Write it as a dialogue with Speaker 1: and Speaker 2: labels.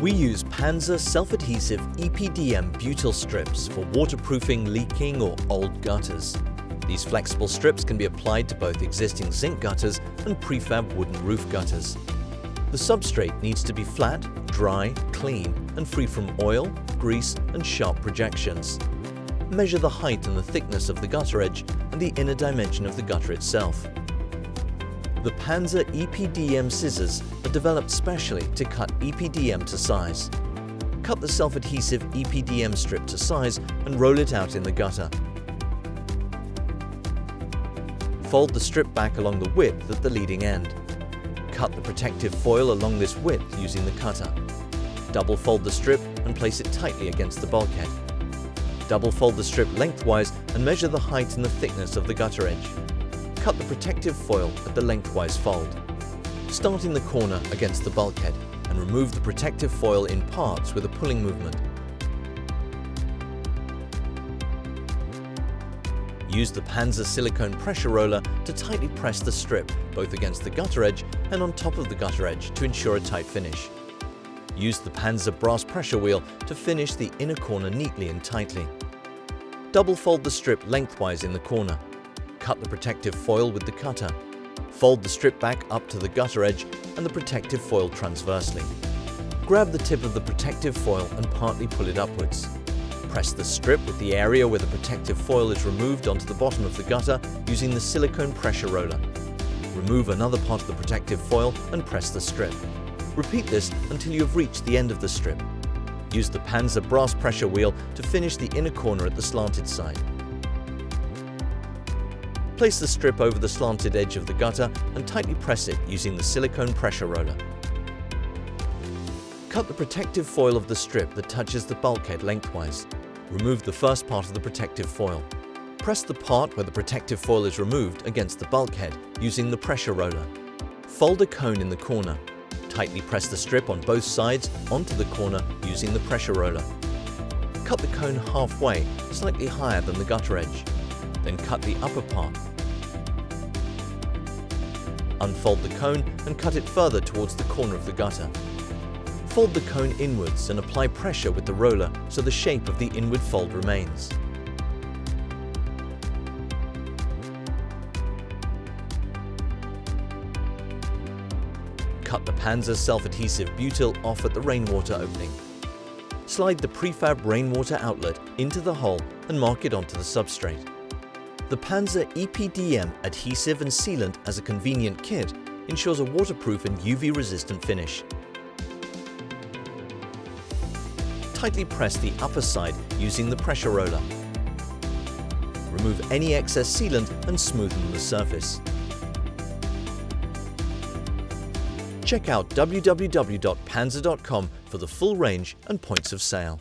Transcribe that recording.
Speaker 1: We use Pandser Self-adhesive EPDM butyl strips for waterproofing leaking or old gutters. These flexible strips can be applied to both existing zinc gutters and prefab wooden roof gutters. The substrate needs to be flat, dry, clean, and free from oil, grease, and sharp projections. Measure the height and the thickness of the gutter edge and the inner dimension of the gutter itself. The Pandser EPDM scissors are developed specially to cut EPDM to size. Cut the self-adhesive EPDM strip to size and roll it out in the gutter. Fold the strip back along the width at the leading end. Cut the protective foil along this width using the cutter. Double fold the strip and place it tightly against the bulkhead. Double fold the strip lengthwise and measure the height and the thickness of the gutter edge. Cut the protective foil at the lengthwise fold. Start in the corner against the bulkhead and remove the protective foil in parts with a pulling movement. Use the Pandser silicone pressure roller to tightly press the strip both against the gutter edge and on top of the gutter edge to ensure a tight finish. Use the Pandser brass pressure wheel to finish the inner corner neatly and tightly. Double fold the strip lengthwise in the corner. Cut the protective foil with the cutter. Fold the strip back up to the gutter edge and the protective foil transversely. Grab the tip of the protective foil and partly pull it upwards. Press the strip with the area where the protective foil is removed onto the bottom of the gutter using the silicone pressure roller. Remove another part of the protective foil and press the strip. Repeat this until you have reached the end of the strip. Use the Pandser brass pressure wheel to finish the inner corner at the slanted side. Place the strip over the slanted edge of the gutter and tightly press it using the silicone pressure roller. Cut the protective foil of the strip that touches the bulkhead lengthwise. Remove the first part of the protective foil. Press the part where the protective foil is removed against the bulkhead using the pressure roller. Fold a cone in the corner. Tightly press the strip on both sides onto the corner using the pressure roller. Cut the cone halfway, slightly higher than the gutter edge. Then cut the upper part. Unfold the cone and cut it further towards the corner of the gutter. Fold the cone inwards and apply pressure with the roller so the shape of the inward fold remains. Cut the Pandser self-adhesive butyl off at the rainwater opening. Slide the prefab rainwater outlet into the hole and mark it onto the substrate. The Pandser EPDM adhesive and sealant as a convenient kit ensures a waterproof and UV-resistant finish. Tightly press the upper side using the pressure roller. Remove any excess sealant and smoothen the surface. Check out www.pandser.com for the full range and points of sale.